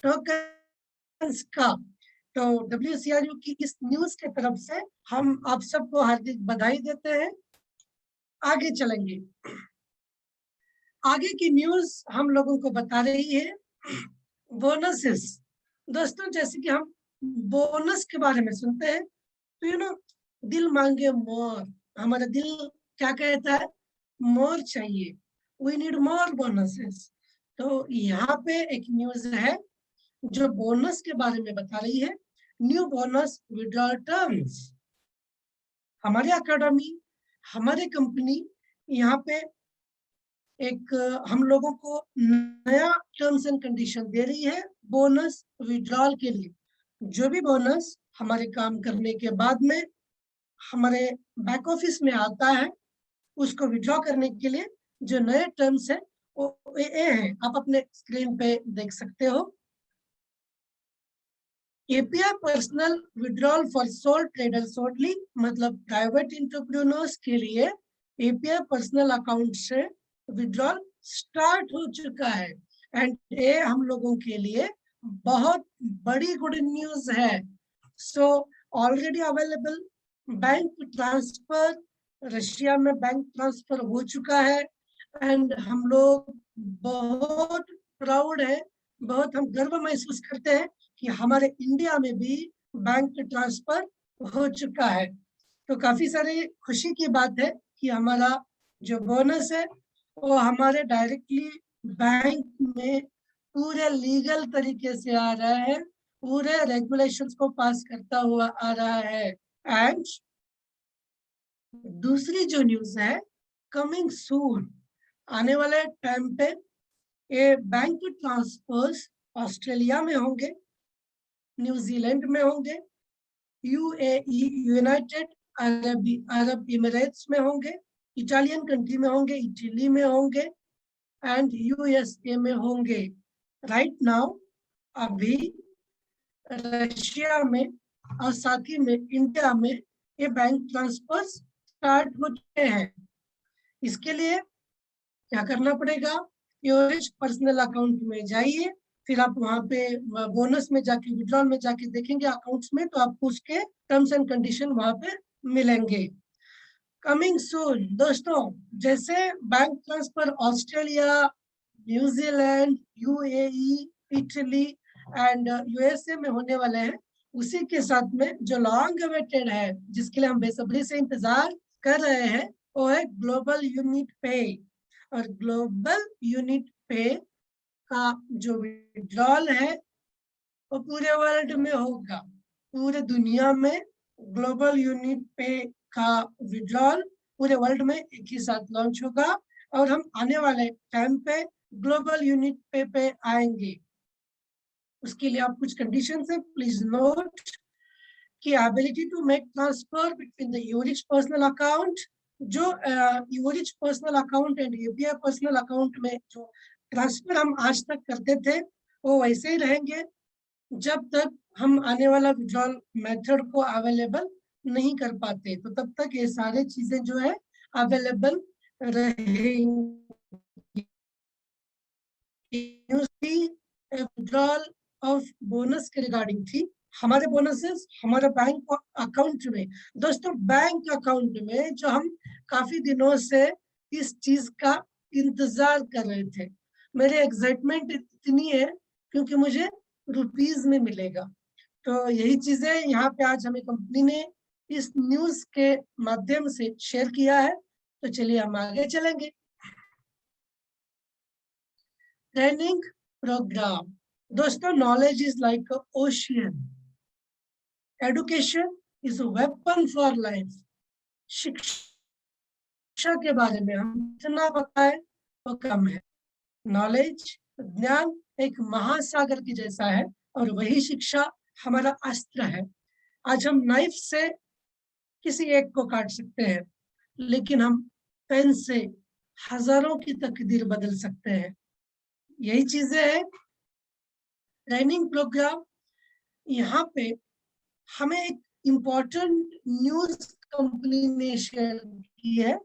टोकन का। तो WCRU की इस न्यूज के तरफ से हम आप सबको हार्दिक बधाई देते हैं। आगे चलेंगे। आगे की न्यूज हम लोगों को बता रही है बोनसेस। दोस्तों, जैसे कि हम बोनस के बारे में सुनते हैं तो दिल मांगे मोर। हमारा दिल क्या कहता है? मोर चाहिए, वी नीड मोर बोनसेस। तो यहाँ पे एक न्यूज है जो बोनस के बारे में बता रही है। New bonus withdrawal terms. हमारे अकेडमी, हमारे कंपनी यहाँ पे एक हम लोगों को नया टर्म्स एंड कंडीशन दे रही है बोनस विड्रॉल के लिए। जो भी बोनस हमारे काम करने के बाद में हमारे बैक ऑफिस में आता है, उसको विड्रॉ करने के लिए जो नए टर्म्स है वो ये हैं, आप अपने स्क्रीन पे देख सकते हो। API personal withdrawal for sole traders only, मतलब प्राइवेट एंटरप्रेन्योर्स के लिए एपीआई पर्सनल अकाउंट से विड्रॉल स्टार्ट हो चुका है एंड ये हम लोगों के लिए बहुत बड़ी गुड न्यूज है। So already available bank transfer, Russia में बैंक ट्रांसफर हो चुका है एंड हम लोग बहुत प्राउड है, बहुत हम गर्व महसूस करते हैं कि हमारे इंडिया में भी बैंक ट्रांसफर हो चुका है। तो काफी सारी खुशी की बात है कि हमारा जो बोनस है वो हमारे डायरेक्टली बैंक में पूरे लीगल तरीके से आ रहा है, पूरे रेगुलेशंस को पास करता हुआ आ रहा है। एंड दूसरी जो न्यूज है, कमिंग सून, आने वाले टाइम पे ये बैंक ट्रांसफर्स ऑस्ट्रेलिया में होंगे, न्यूजीलैंड में होंगे, यूएई यूनाइटेड अरब इमिरेट्स में होंगे, इटालियन कंट्री में होंगे, इटली में होंगे एंड यूएसए में होंगे। राइट नाउ अभी रशिया में और साथ ही में इंडिया में ये बैंक ट्रांसफर स्टार्ट हो चुके हैं। इसके लिए क्या करना पड़ेगा? योरिश पर्सनल अकाउंट में जाइए, फिर आप वहां पे बोनस में जाके विड्रॉल में जाके देखेंगे अकाउंट्स में, तो आपको उसके टर्म्स एंड कंडीशन वहां पे मिलेंगे। कमिंग सून दोस्तों, जैसे bank transfer Australia, New Zealand, UAE, Italy and USA में होने वाले हैं, उसी के साथ में जो लॉन्ग अवेटेड है, जिसके लिए हम बेसब्री से इंतजार कर रहे हैं, वो है ग्लोबल यूनिट पे। और ग्लोबल यूनिट पे का जो विड्रॉल है वो पूरे वर्ल्ड में होगा, पूरे दुनिया में ग्लोबल यूनिट पे का विड्रॉल पूरे वर्ल्ड में एक ही साथ लॉन्च होगा और हम आने वाले टाइम पे ग्लोबल यूनिट पे आएंगे। उसके लिए आप कुछ कंडीशंस है, प्लीज नोट कि ability to make transfer between the Yourich personal account, जो Yourich personal account and UPI personal account में जो ट्रांसफर हम आज तक करते थे वो वैसे ही रहेंगे जब तक हम आने वाला विड्रॉल मेथड को अवेलेबल नहीं कर पाते, तो तब तक ये सारे चीजें जो है अवेलेबल रहेंगी। विड्रॉल ऑफ बोनस के रिगार्डिंग थी। हमारे बोनसेस हमारे बैंक अकाउंट में, दोस्तों बैंक अकाउंट में जो हम काफी दिनों से इस चीज का इंतजार कर रहे थे। मेरी एक्साइटमेंट इतनी है क्योंकि मुझे रुपीज में मिलेगा। तो यही चीजें यहाँ पे आज हमें कंपनी ने इस न्यूज के माध्यम से शेयर किया है। तो चलिए हम आगे चलेंगे। ट्रेनिंग प्रोग्राम, दोस्तों knowledge is like ocean, education is a weapon for life. शिक्षा के बारे में हम इतना पता है वो कम है। नॉलेज, ज्ञान एक महासागर की जैसा है और वही शिक्षा हमारा अस्त्र है। आज हम नाइफ से किसी एक को काट सकते हैं, लेकिन हम पेन से हजारों की तकदीर बदल सकते हैं। यही चीजें हैं ट्रेनिंग प्रोग्राम। यहाँ पे हमें एक इम्पोर्टेंट न्यूज कंपनी ने शेयर की है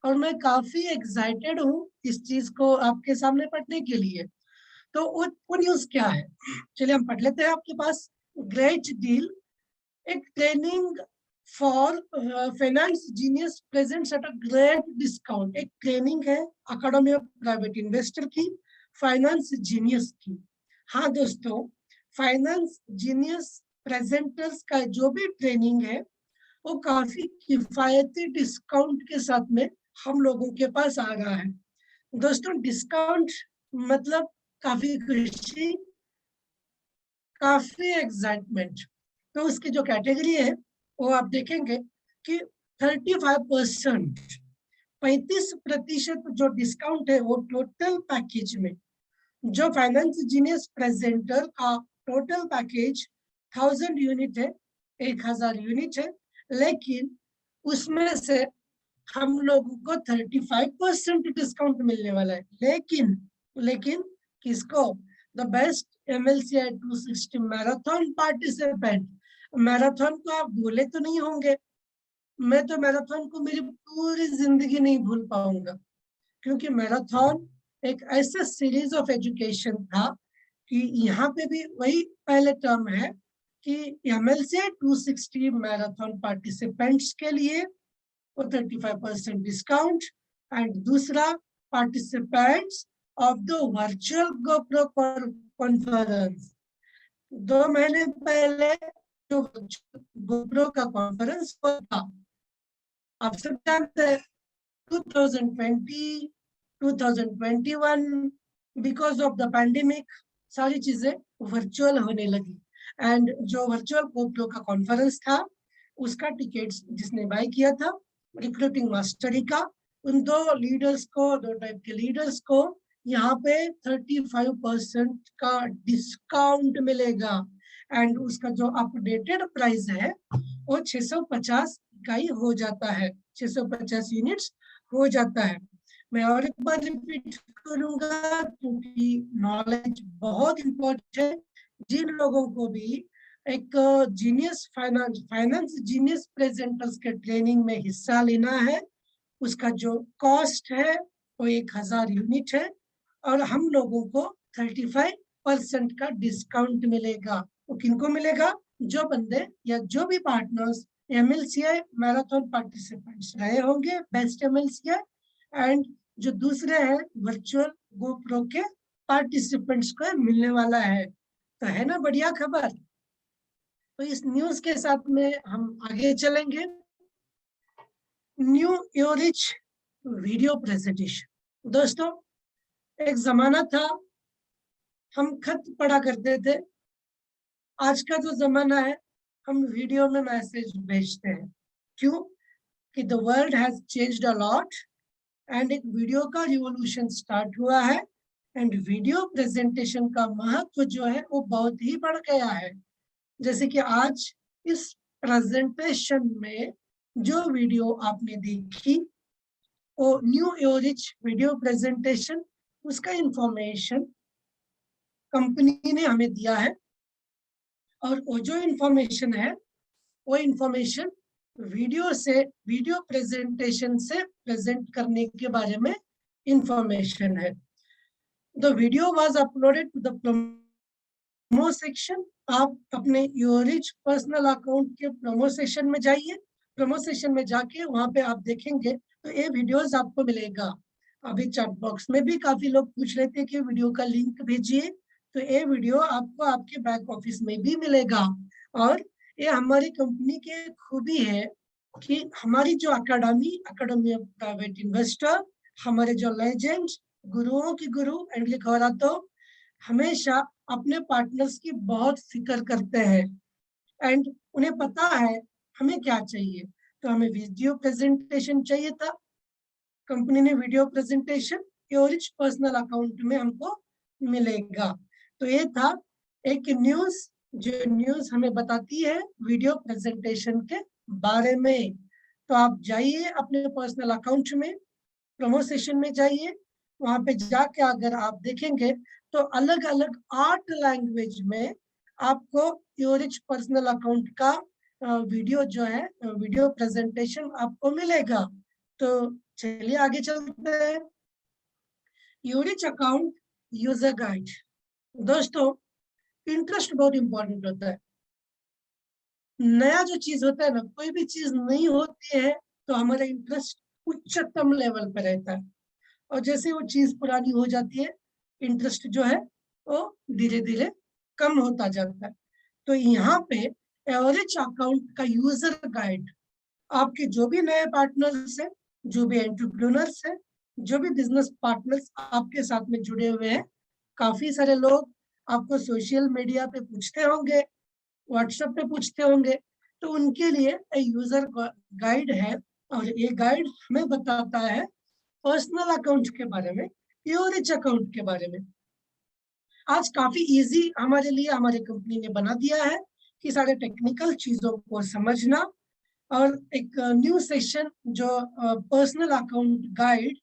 और मैं काफी एक्साइटेड हूँ इस चीज को आपके सामने पढ़ने के लिए। तो वो न्यूज क्या है, चलिए हम पढ़ लेते हैं आपके पास। ग्रेट डील, एक training for finance genius presents at a great discount. एक ट्रेनिंग है अकेडमी ऑफ प्राइवेट इन्वेस्टर की, फाइनेंस जीनियस की। हाँ दोस्तों, फाइनेंस जीनियस प्रेजेंटर्स का जो भी ट्रेनिंग है वो काफी किफायती डिस्काउंट के साथ में हम लोगों के पास आ रहा है। दोस्तों डिस्काउंट मतलब काफी खुशी, काफी एक्साइटमेंट। तो उसकी जो कैटेगरी है वो आप देखेंगे कि 35%, 35% जो डिस्काउंट है वो टोटल पैकेज में। जो फाइनेंस जीनियस प्रेजेंटर का टोटल पैकेज 1000 यूनिट है, 1000 यूनिट है, लेकिन उसमें से हम लोगों को 35% डिस्काउंट मिलने वाला है। लेकिन किसको? The best MLCI 260 marathon participant. Marathon को आप भूले तो नहीं होंगे, मैं तो मैराथन को मेरी पूरी जिंदगी नहीं भूल पाऊंगा, क्योंकि मैराथन एक ऐसा सीरीज ऑफ एजुकेशन था कि यहाँ पे भी वही पहले टर्म है कि MLCI 260 मैराथन पार्टिसिपेंट्स के लिए वो 35% डिस्काउंट, एंड दूसरा participants of the virtual GoPro conference. 2 महीने पहले जो गोप्रो का कॉन्फ्रेंस हुआ था, आप सब जानते हैं 2020, 2021 बिकॉज ऑफ द पैंडेमिक सारी चीजें वर्चुअल होने लगी। एंड जो वर्चुअल गोप्रो का कॉन्फ्रेंस था उसका टिकट्स जिसने बाय किया था रिक्रूटिंग मास्टरी का, उन 2 टाइप के लीडर्स को यहाँ पे 35% का डिस्काउंट मिलेगा। एंड उसका जो अपडेटेड प्राइस है वो 650 इकाई हो जाता है, 650 यूनिट्स हो जाता है। मैं और एक बार रिपीट करूंगा क्योंकि नॉलेज बहुत इम्पोर्टेंट है। जिन लोगों को भी एक जीनियस फाइनेंस जीनियस प्रेजेंटर्स के ट्रेनिंग में हिस्सा लेना है, उसका जो कॉस्ट है वो 1000 यूनिट है और हम लोगों को 35% का डिस्काउंट मिलेगा। वो किनको मिलेगा? जो बंदे या जो भी पार्टनर्स MLCI मैराथन पार्टिसिपेंट्स रहे होंगे, बेस्ट MLCI, एंड जो दूसरे हैं वर्चुअल गोप्रो के पार्टिसिपेंट्स को मिलने वाला है। तो है ना बढ़िया खबर। तो इस न्यूज के साथ में हम आगे चलेंगे। New Yourich video presentation. दोस्तों एक जमाना था हम खत पढ़ा करते थे, आज का जो जमाना है हम वीडियो में मैसेज भेजते हैं। क्यों? कि the world has changed a lot and एक वीडियो का रिवॉल्यूशन स्टार्ट हुआ है एंड वीडियो प्रेजेंटेशन का महत्व जो है वो बहुत ही बढ़ गया है। जैसे कि आज इस प्रेजेंटेशन में जो वीडियो आपने देखी वो न्यू योरिच वीडियो प्रेजेंटेशन, उसका इंफॉर्मेशन कंपनी ने हमें दिया है और वो जो इंफॉर्मेशन है वो इंफॉर्मेशन वीडियो प्रेजेंटेशन से प्रेजेंट करने के बारे में इंफॉर्मेशन है। The video was uploaded to the promo section. आप अपने योरिच पर्सनल अकाउंट के प्रोमो सेक्शन में जाइए, प्रोमो सेक्शन में जाके वहां पे आप देखेंगे तो ये वीडियोस आपको मिलेगा। अभी चैट बॉक्स में भी काफी लोग पूछ रहे थे कि वीडियो का लिंक भेजिए, तो ये वीडियो आपको आपके बैक ऑफिस में भी मिलेगा। और ये हमारी कंपनी की खूबी है कि हमारी जो अकेडमी ऑफ प्राइवेट इन्वेस्टर, हमारे जो लेजेंड गुरुओं की गुरु एंड लिखोरा तो हमेशा अपने पार्टनर्स की बहुत फिक्र करते हैं एंड उन्हें पता है हमें क्या चाहिए। तो हमें वीडियो प्रेजेंटेशन चाहिए था, कंपनी ने वीडियो प्रेजेंटेशन योरिच पर्सनल अकाउंट में हमको मिलेगा। तो ये था एक न्यूज, जो न्यूज हमें बताती है वीडियो प्रेजेंटेशन के बारे में। तो आप जाइए अपने पर्सनल अकाउंट में, प्रमो सेशन में जाइए, वहां पे जाके अगर आप देखेंगे तो अलग अलग 8 लैंग्वेज में आपको योरिच पर्सनल अकाउंट का वीडियो जो है, वीडियो प्रेजेंटेशन आपको मिलेगा। तो चलिए आगे चलते हैं। योरिच अकाउंट यूजर गाइड। दोस्तों, इंटरेस्ट बहुत इंपॉर्टेंट होता है। नया जो चीज होता है ना, कोई भी चीज नहीं होती है तो हमारा इंटरेस्ट उच्चतम लेवल पर रहता है, और जैसे वो चीज पुरानी हो जाती है, इंटरेस्ट जो है वो धीरे धीरे कम होता जाता है। तो यहाँ पे एवरेज अकाउंट का यूजर गाइड आपके जो भी नए पार्टनर्स हैं, जो भी एंटरप्रेन्योर्स हैं, जो भी बिजनेस पार्टनर्स आपके साथ में जुड़े हुए हैं, काफी सारे लोग आपको सोशल मीडिया पे पूछते होंगे, व्हाट्सएप पे पूछते होंगे, तो उनके लिए यूजर गाइड है। और ये गाइड हमें बताता है पर्सनल अकाउंट के बारे में, योरिच अकाउंट के बारे में। आज काफी इजी हमारे लिए हमारे कंपनी ने बना दिया है कि सारे टेक्निकल चीजों को समझना। और एक न्यू सेशन जो पर्सनल अकाउंट गाइड,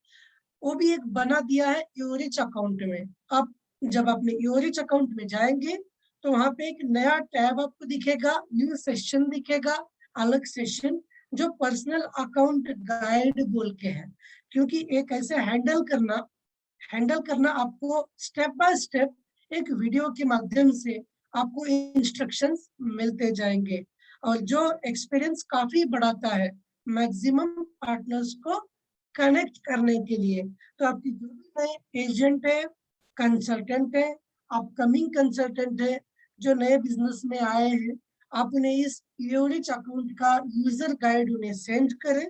वो भी एक बना दिया है योरिच अकाउंट में। आप जब अपने योरिच अकाउंट में जाएंगे तो वहां पे एक नया टैब आपको दिखेगा, न्यू सेशन दिखेगा, अलग सेशन, जो पर्सनल अकाउंट गाइड बोल के है। क्योंकि एक ऐसे हैंडल करना आपको स्टेप बाय स्टेप एक वीडियो के माध्यम से आपको इंस्ट्रक्शंस मिलते जाएंगे, और जो एक्सपीरियंस काफी बढ़ाता है मैक्सिमम पार्टनर्स को कनेक्ट करने के लिए। तो आपकी जो भी नए एजेंट है, कंसल्टेंट है, अपकमिंग कंसल्टेंट है, जो नए बिजनेस में आए हैं, आप उन्हें इस योरिच अकाउंट का यूजर गाइड उन्हें सेंड करें,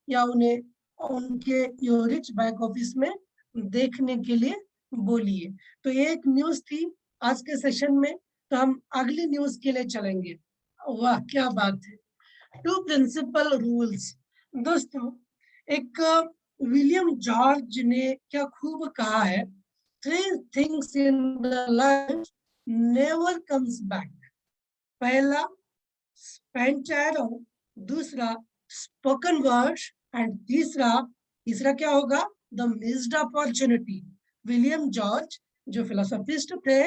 या उन्हें उनके योरिच बैक ऑफिस में देखने के लिए बोलिए। तो ये एक न्यूज थी आज के सेशन में। तो हम अगली न्यूज के लिए चलेंगे। वाह क्या बात है, टू प्रिंसिपल रूल्स। दोस्तों, एक विलियम जॉर्ज ने क्या खूब कहा है, three things in the life never comes back. पहला स्पेंटैरो, दूसरा स्पोकन वर्ड, एंड तीसरा तीसरा क्या होगा, the missed opportunity. William George जो फिलोसोफिस्ट थे,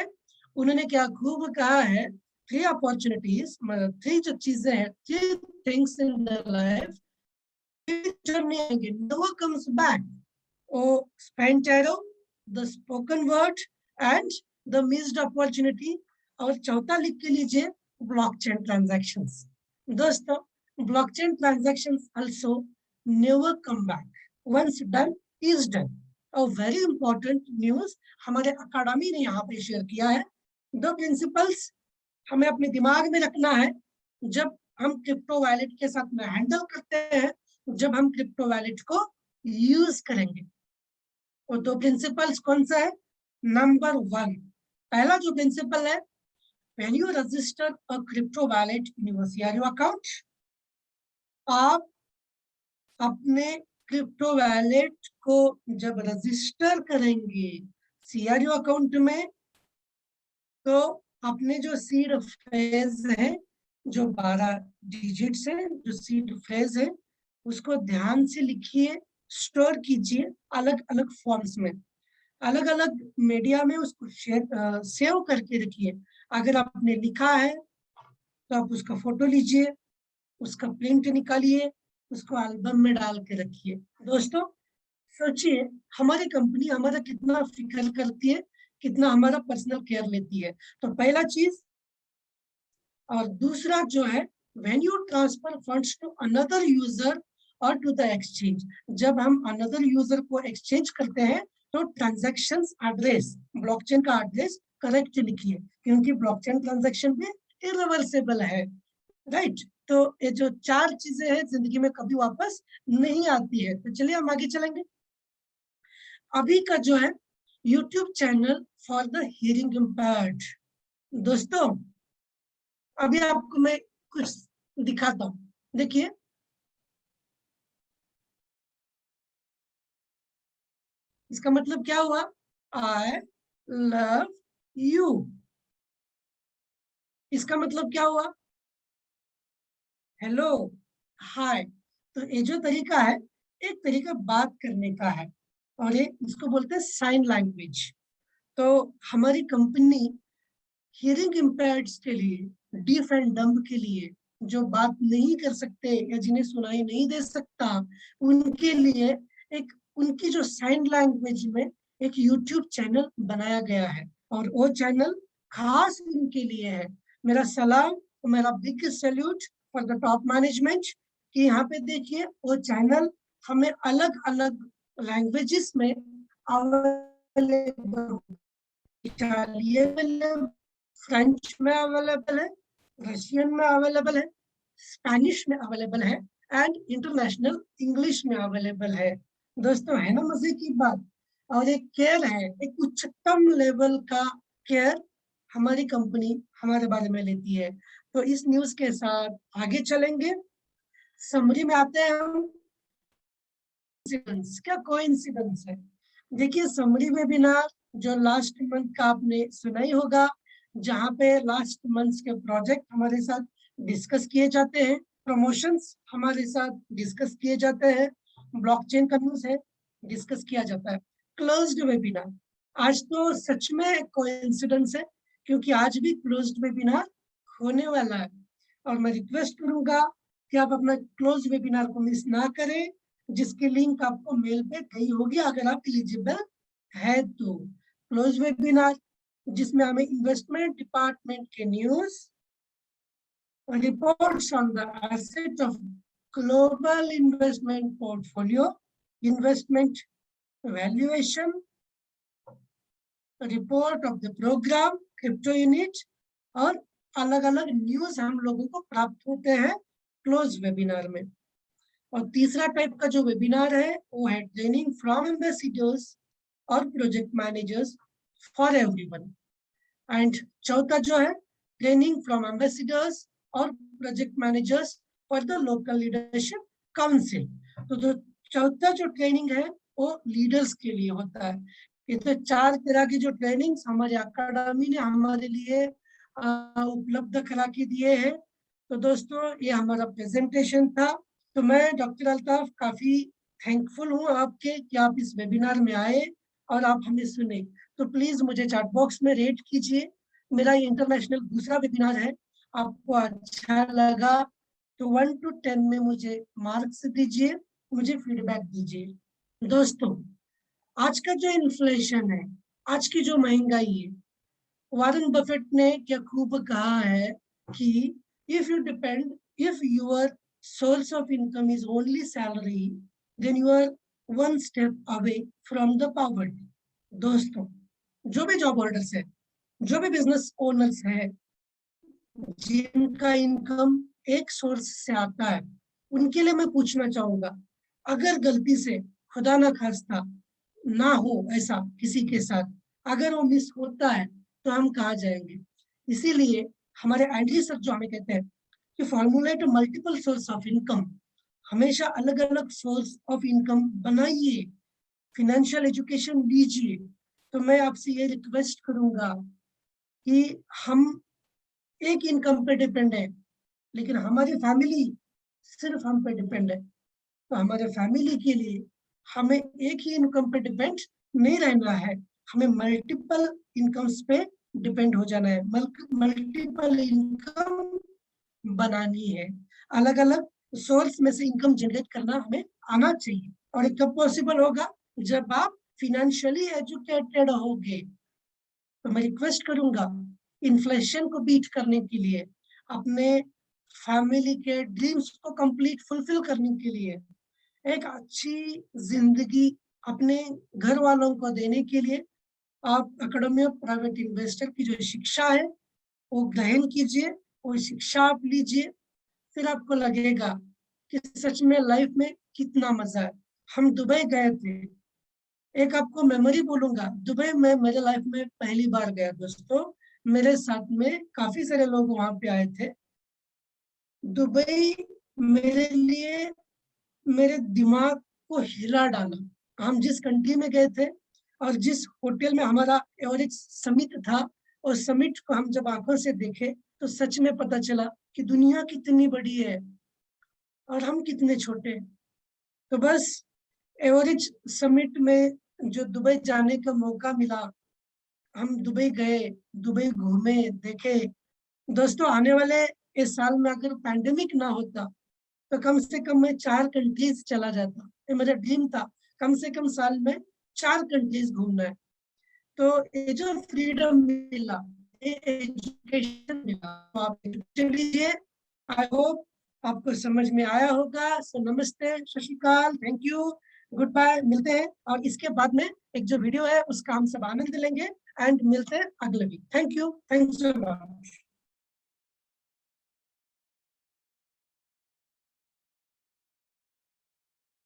उन्होंने क्या खूब कहा है, थ्री अपॉर्चुनिटीज, मतलब थ्री जो चीजें हैं, three things in the life नहीं आएंगे, never comes back. Oh spent arrow, the spoken word, and the missed opportunity. और चौथा लिख के लीजिए, ब्लॉकचेन ट्रांजैक्शंस। दोस्तों, blockchain transactions also never come back, once done is done. और वेरी इंपॉर्टेंट न्यूज हमारे अकाडमी ने यहाँ पे शेयर किया है। दो प्रिंसिपल्स हमें अपने दिमाग में रखना है जब हम क्रिप्टो वैलेट के साथ में हैंडल करते हैं, जब हम क्रिप्टो वैलेट को यूज करेंगे। वो दो प्रिंसिपल्स कौन सा है? नंबर 1, पहला जो प्रिंसिपल है, when you register a crypto wallet in your CRU account, आप अपने क्रिप्टो वैलेट को जब रजिस्टर करेंगे सीआरयू अकाउंट में, तो अपने जो सीड फेज है, जो 12 डिजिट्स है, जो सीड फेज है, उसको ध्यान से लिखिए, स्टोर कीजिए अलग अलग फॉर्म्स में, अलग अलग मीडिया में उसको सेव करके रखिए। अगर आपने लिखा है तो आप उसका फोटो लीजिए, उसका प्रिंट निकालिए, उसको एल्बम में डाल के रखिए। दोस्तों, सोचिए हमारी कंपनी हमारा कितना फिक्र करती है, कितना हमारा पर्सनल केयर लेती है। तो पहला चीज, और दूसरा जो है, when you transfer funds to another user और टू द एक्सचेंज, जब हम अनदर यूजर को एक्सचेंज करते हैं तो ट्रांजैक्शन एड्रेस, ब्लॉकचेन का एड्रेस करेक्ट लिखिए, क्योंकि ब्लॉकचेन ट्रांजैक्शन भी इरिवर्सिबल है, राइट। तो ये जो 4 चीजें हैं जिंदगी में कभी वापस नहीं आती है। तो चलिए हम आगे चलेंगे। अभी का जो है YouTube channel for the hearing impaired. दोस्तों, अभी आपको मैं कुछ दिखाता हूँ, देखिए। इसका मतलब क्या हुआ? I love you. इसका मतलब क्या हुआ? हेलो, हाय। तो ये जो तरीका है, एक तरीका बात करने का है, और ये इसको बोलते हैं साइन लैंग्वेज। तो हमारी कंपनी हियरिंग इम्पेयर्ड्स के लिए, डीफ एंड डम्ब के लिए, जो बात नहीं कर सकते या जिन्हें सुनाई नहीं दे सकता, उनके लिए एक, उनकी जो साइन लैंग्वेज में एक यूट्यूब चैनल बनाया गया है, और वो चैनल खास उनके लिए है। मेरा सलाम, मेरा big salute for the top management, कि यहाँ पे देखिए वो चैनल हमें अलग अलग लैंग्वेजेस में अवेलेबल, इटालियन, फ्रेंच में अवेलेबल है, रशियन में अवेलेबल है, स्पेनिश में अवेलेबल है, एंड इंटरनेशनल इंग्लिश में अवेलेबल है। दोस्तों, है ना मजे की बात? और एक केयर है, एक उच्चतम लेवल का केयर हमारी कंपनी हमारे बारे में लेती है। तो इस न्यूज के साथ आगे चलेंगे। समरी में आते हैं हम। क्या कोइंसिडेंस है? देखिए, समरी वेबिनार जो लास्ट मंथ का आपने सुना ही होगा, जहाँ पे लास्ट मंथ के प्रोजेक्ट हमारे साथ डिस्कस किए जाते हैं, प्रमोशंस हमारे साथ डिस्कस किए जाते हैं, ब्लॉकचेन का न्यूज है, डिस्कस किया जाता है। क्लोज्ड वेबिनार, आज तो सच में कोइंसिडेंस है, क्योंकि आज भी क्लोज्ड वेबिनार होने वाला है। और मैं रिक्वेस्ट करूंगा कि आप अपना क्लोज वेबिनार को मिस ना करें, जिसकी लिंक आपको मेल पे गई होगी, अगर आप एलिजिबल है तो। क्लोज वेबिनार जिसमें हमें इन्वेस्टमेंट डिपार्टमेंट के news, reports on the asset of global investment portfolio, investment valuation, report of the programme, crypto unit, और अलग अलग न्यूज हम लोगों को प्राप्त होते हैं क्लोज वेबिनार में। और तीसरा टाइप का जो वेबिनार है वो है ट्रेनिंग फ्रॉम एम्बेसडर्स और project managers for everyone. And चौथा जो है ट्रेनिंग फ्रॉम एम्बेसडर्स और project managers for the local leadership council. तो जो चौथा जो ट्रेनिंग है वो लीडर्स के लिए होता है। ये तो चार तरह की जो ट्रेनिंग हमारे अकादमी ने हमारे लिए उपलब्ध करा के दिए हैं। तो दोस्तों, ये हमारा प्रेजेंटेशन था। तो मैं डॉक्टर अल्ताफ काफी थैंकफुल हूँ आपके कि आप इस वेबिनार में आए और आप हमें सुने। तो प्लीज मुझे चैट बॉक्स में रेट कीजिए। मेरा ये इंटरनेशनल दूसरा वेबिनार है, आपको अच्छा लगा तो 1 to 10 में मुझे मार्क्स दीजिए, मुझे फीडबैक दीजिए। दोस्तों, आज का जो इन्फ्लेशन है, आज की जो महंगाई है, वॉरेन बफेट ने क्या खूब कहा है कि if you depend, if your source of income is only salary, then you are one step away from the poverty. दोस्तों, जो भी जॉब होल्डर्स है, जो भी बिजनेस ओनर्स है, जिनका इनकम एक सोर्स से आता है, उनके लिए मैं पूछना चाहूंगा, अगर गलती से, खुदा ना खास्ता, ना हो ऐसा किसी के साथ, अगर वो मिस होता है तो हम कहाँ जाएंगे? इसीलिए हमारे एंड्री सर जो हमें कहते हैं कि formulate multiple source of income, हमेशा अलग अलग सोर्स ऑफ इनकम बनाइए, फिनेंशियल एजुकेशन लीजिए। तो मैं आपसे ये रिक्वेस्ट करूंगा कि हम एक इनकम पे डिपेंड है, लेकिन हमारी फैमिली सिर्फ हम पे डिपेंड है। तो हमारे फैमिली के लिए हमें एक ही इनकम पे डिपेंड नहीं रहना है, हमें मल्टीपल इनकम्स पे डिपेंड हो जाना है, मल्टीपल इनकम बनानी है, अलग अलग सोर्स में से इनकम जनरेट करना हमें आना चाहिए। और ये कब पॉसिबल होगा? जब आप फिनेंशियली एजुकेटेड होगे। तो मैं रिक्वेस्ट करूंगा, इन्फ्लेशन को बीट करने के लिए, अपने फैमिली के ड्रीम्स को कंप्लीट फुलफिल करने के लिए, एक अच्छी जिंदगी अपने घर वालों को देने के लिए, आप एकेडमी ऑफ प्राइवेट इन्वेस्टर की जो शिक्षा है वो ग्रहण कीजिए, वो शिक्षा आप लीजिए। फिर आपको लगेगा कि सच में लाइफ में कितना मजा है। हम दुबई गए थे, एक आपको मेमोरी बोलूंगा, दुबई में मेरे लाइफ में पहली बार गया दोस्तों, मेरे साथ में काफी सारे लोग वहां पे आए थे। दुबई मेरे लिए, मेरे दिमाग को हिला डाला। हम जिस कंट्री में गए थे और जिस होटल में हमारा एवरेज समिट था, और समिट को हम जब आंखों से देखे तो सच में पता चला कि दुनिया कितनी बड़ी है और हम कितने छोटे हैं। तो बस एवरेज समिट में जो दुबई जाने का मौका मिला, हम दुबई गए, दुबई घूमे, देखे। दोस्तों, आने वाले इस साल में अगर पैंडेमिक ना होता तो कम से कम मैं 4 कंट्रीज चला जाता। ये मेरा ड्रीम था, कम से कम साल में 4 कंट्रीज घूमना है। तो ये जो फ्रीडम मिला, ये एजुकेशन मिला, तो आप एजुकेशन लीजिए। आई होप आपको समझ में आया होगा। सो नमस्ते, सत श्री अकाल, थैंक यू, गुड बाय, मिलते हैं। और इसके बाद में एक जो वीडियो है उसका हम सब आनंद लेंगे एंड मिलते हैं अगले week. Thank you, thanks so much.